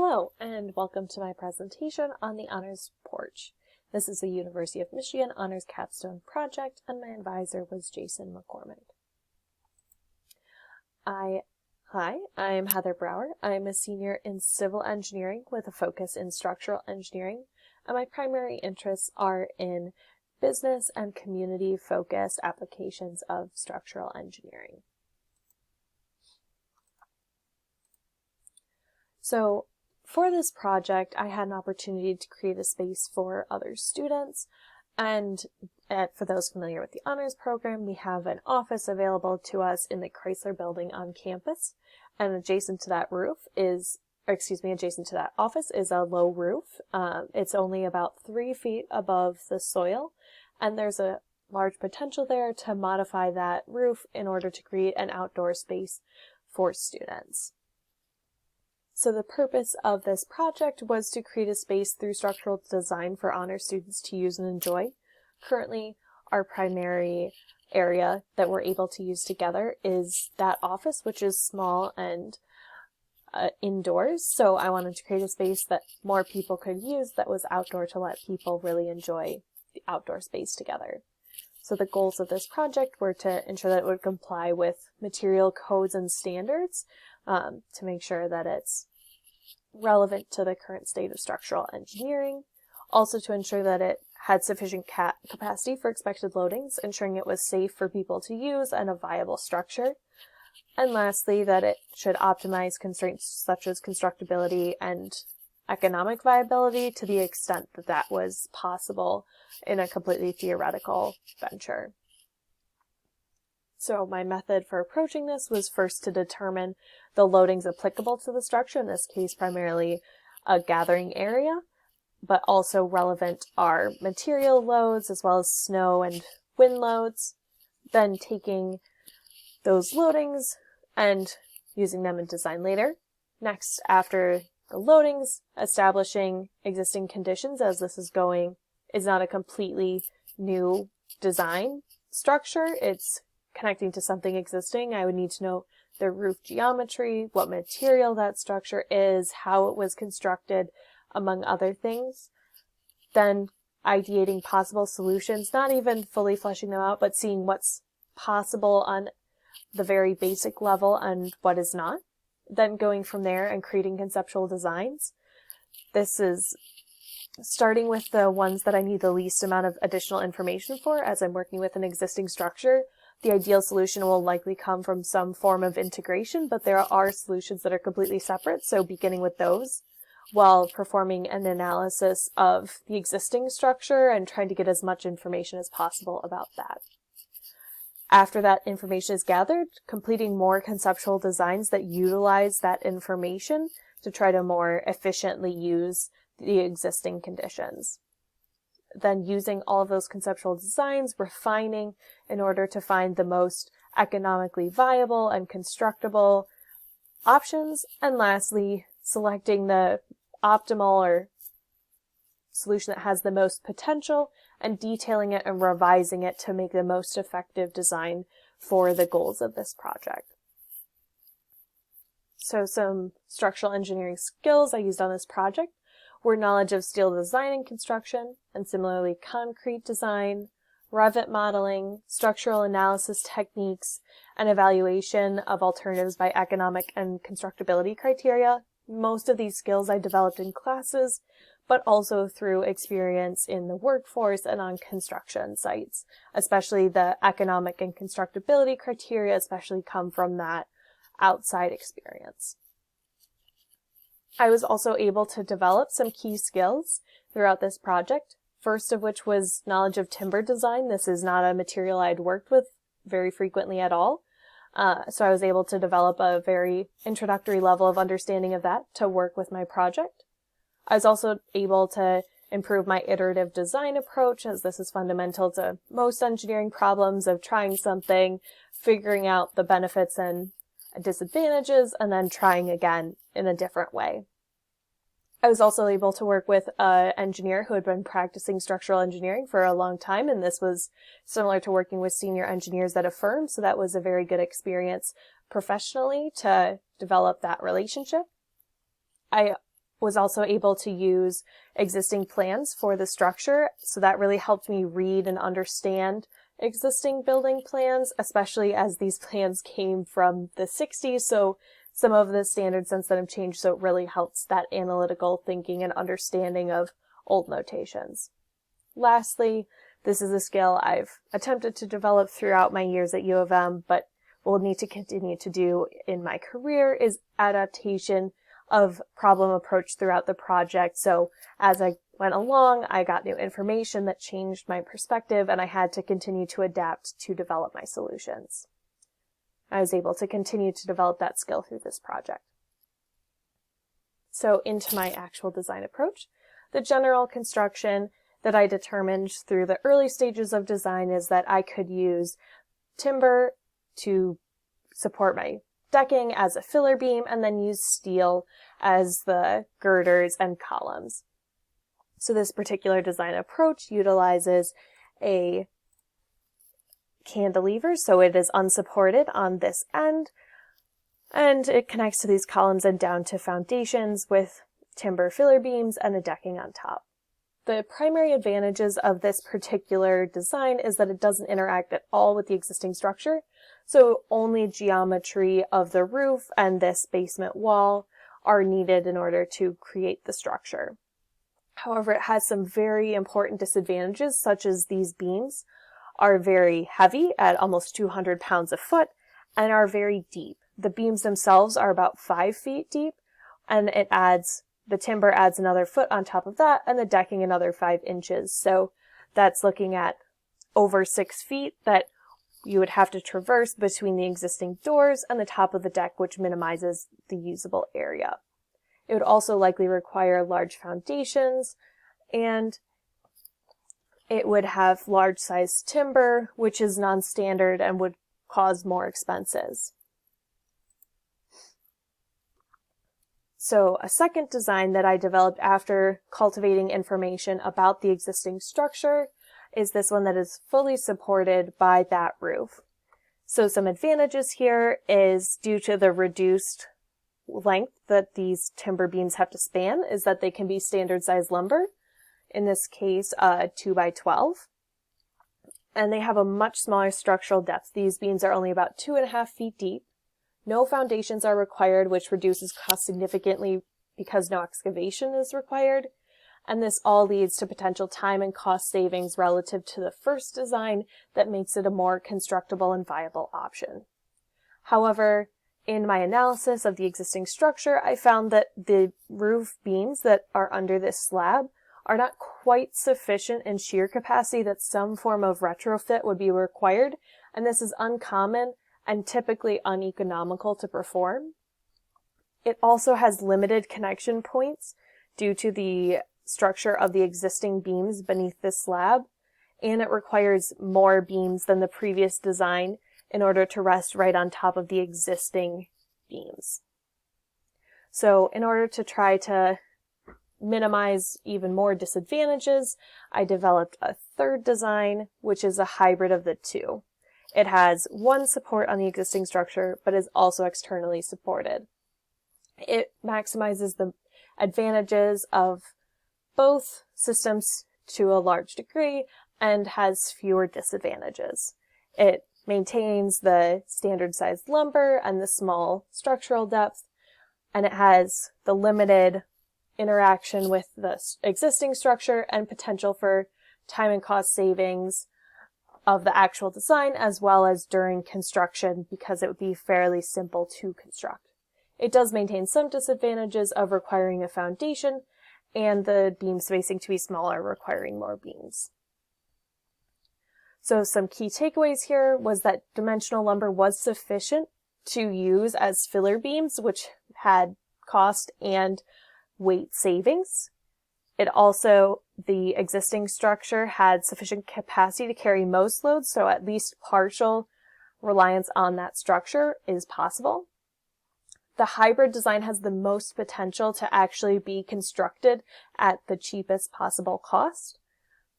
Hello, and welcome to my presentation on the Honors Porch. This is the University of Michigan Honors Capstone project, and my advisor was Jason McCormick. I'm Heather Brower. I'm a senior in civil engineering with a focus in structural engineering, and my primary interests are in business and community-focused applications of structural engineering. So for this project, I had an opportunity to create a space for other students, and for those familiar with the honors program, we have an office available to us in the Chrysler building on campus, and adjacent to that office is a low roof. It's only about 3 feet above the soil, and there's a large potential there to modify that roof in order to create an outdoor space for students. So the purpose of this project was to create a space through structural design for honor students to use and enjoy. Currently, our primary area that we're able to use together is that office, which is small and indoors. So I wanted to create a space that more people could use that was outdoor to let people really enjoy the outdoor space together. So the goals of this project were to ensure that it would comply with material codes and standards, to make sure that it's relevant to the current state of structural engineering, also to ensure that it had sufficient capacity for expected loadings, ensuring it was safe for people to use and a viable structure, and lastly, that it should optimize constraints such as constructability and economic viability to the extent that that was possible in a completely theoretical venture. So my method for approaching this was first to determine the loadings applicable to the structure, in this case primarily a gathering area, but also relevant are material loads as well as snow and wind loads, then taking those loadings and using them in design later. Next, after the loadings, establishing existing conditions, as this is not a completely new design structure, it's connecting to something existing. I would need to know the roof geometry, what material that structure is, how it was constructed, among other things. Then ideating possible solutions, not even fully fleshing them out, but seeing what's possible on the very basic level and what is not. Then going from there and creating conceptual designs. This is starting with the ones that I need the least amount of additional information for, as I'm working with an existing structure. The ideal solution will likely come from some form of integration, but there are solutions that are completely separate, so beginning with those while performing an analysis of the existing structure and trying to get as much information as possible about that. After that information is gathered, completing more conceptual designs that utilize that information to try to more efficiently use the existing conditions. Then using all of those conceptual designs, refining in order to find the most economically viable and constructible options, and lastly, selecting the optimal or solution that has the most potential and detailing it and revising it to make the most effective design for the goals of this project. So some structural engineering skills I used on this project were knowledge of steel design and construction, and similarly concrete design, Revit modeling, structural analysis techniques, and evaluation of alternatives by economic and constructability criteria. Most of these skills I developed in classes, but also through experience in the workforce and on construction sites, especially the economic and constructability criteria especially come from that outside experience. I was also able to develop some key skills throughout this project, first of which was knowledge of timber design. This is not a material I'd worked with very frequently at all, so I was able to develop a very introductory level of understanding of that to work with my project. I was also able to improve my iterative design approach, as this is fundamental to most engineering problems of trying something, figuring out the benefits and disadvantages, and then trying again in a different way. I was also able to work with an engineer who had been practicing structural engineering for a long time, and this was similar to working with senior engineers at a firm, so that was a very good experience professionally to develop that relationship. I was also able to use existing plans for the structure, so that really helped me read and understand existing building plans, especially as these plans came from the 60s, so some of the standards since then have changed, so it really helps that analytical thinking and understanding of old notations. Lastly, this is a skill I've attempted to develop throughout my years at U of M, but will need to continue to do in my career, is adaptation of problem approach throughout the project. So as I went along, I got new information that changed my perspective, and I had to continue to adapt to develop my solutions. I was able to continue to develop that skill through this project. So into my actual design approach, the general construction that I determined through the early stages of design is that I could use timber to support my decking as a filler beam, and then use steel as the girders and columns. So this particular design approach utilizes a cantilever, so it is unsupported on this end, and it connects to these columns and down to foundations with timber filler beams and a decking on top. The primary advantages of this particular design is that it doesn't interact at all with the existing structure, so only geometry of the roof and this basement wall are needed in order to create the structure. However, it has some very important disadvantages, such as these beams are very heavy at almost 200 pounds a foot and are very deep. The beams themselves are about 5 feet deep, and the timber adds another foot on top of that, and the decking another 5 inches. So that's looking at over 6 feet that you would have to traverse between the existing doors and the top of the deck, which minimizes the usable area. It would also likely require large foundations, and it would have large sized timber, which is non-standard and would cause more expenses. So a second design that I developed after cultivating information about the existing structure is this one that is fully supported by that roof. So some advantages here is due to the reduced length that these timber beams have to span is that they can be standard size lumber, in this case 2 by 12, and they have a much smaller structural depth. These beams are only about 2.5 feet deep. No foundations are required, which reduces cost significantly because no excavation is required. And this all leads to potential time and cost savings relative to the first design that makes it a more constructible and viable option. However, in my analysis of the existing structure, I found that the roof beams that are under this slab are not quite sufficient in shear capacity, that some form of retrofit would be required, and this is uncommon and typically uneconomical to perform. It also has limited connection points due to the structure of the existing beams beneath this slab, and it requires more beams than the previous design in order to rest right on top of the existing beams. So in order to try to minimize even more disadvantages, I developed a third design, which is a hybrid of the two. It has one support on the existing structure, but is also externally supported. It maximizes the advantages of both systems to a large degree and has fewer disadvantages. It maintains the standard sized lumber and the small structural depth, and it has the limited interaction with the existing structure and potential for time and cost savings of the actual design as well as during construction, because it would be fairly simple to construct. It does maintain some disadvantages of requiring a foundation and the beam spacing to be smaller, requiring more beams. So some key takeaways here was that dimensional lumber was sufficient to use as filler beams, which had cost and weight savings. The existing structure had sufficient capacity to carry most loads, so at least partial reliance on that structure is possible. The hybrid design has the most potential to actually be constructed at the cheapest possible cost,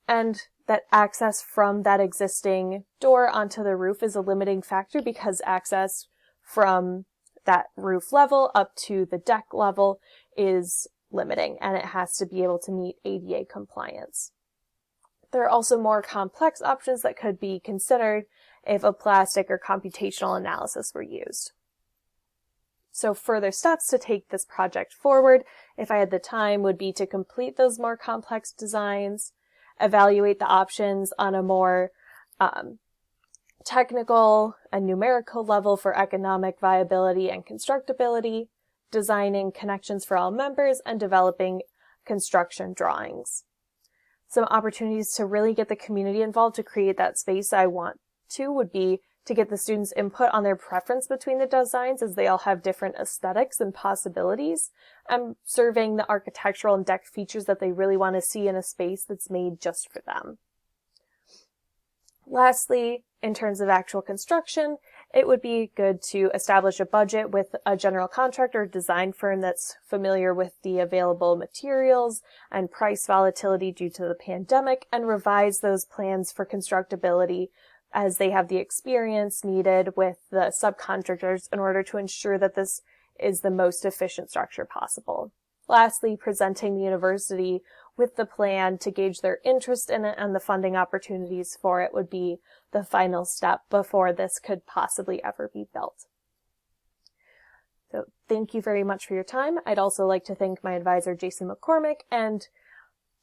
and that access from that existing door onto the roof is a limiting factor because access from that roof level up to the deck level is limiting, and it has to be able to meet ADA compliance. There are also more complex options that could be considered if a plastic or computational analysis were used. So further steps to take this project forward, if I had the time, would be to complete those more complex designs, evaluate the options on a more technical and numerical level for economic viability and constructability, designing connections for all members, and developing construction drawings. Some opportunities to really get the community involved to create that space I want to would be to get the students' input on their preference between the designs, as they all have different aesthetics and possibilities, and surveying the architectural and deck features that they really want to see in a space that's made just for them. Lastly, in terms of actual construction, it would be good to establish a budget with a general contractor or design firm that's familiar with the available materials and price volatility due to the pandemic, and revise those plans for constructability as they have the experience needed with the subcontractors in order to ensure that this is the most efficient structure possible. Lastly, presenting the university with the plan to gauge their interest in it and the funding opportunities for it would be the final step before this could possibly ever be built. So thank you very much for your time. I'd also like to thank my advisor, Jason McCormick, and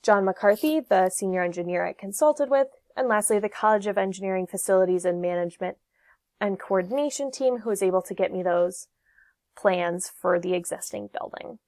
John McCarthy, the senior engineer I consulted with, and lastly, the College of Engineering Facilities and Management and Coordination team who was able to get me those plans for the existing building.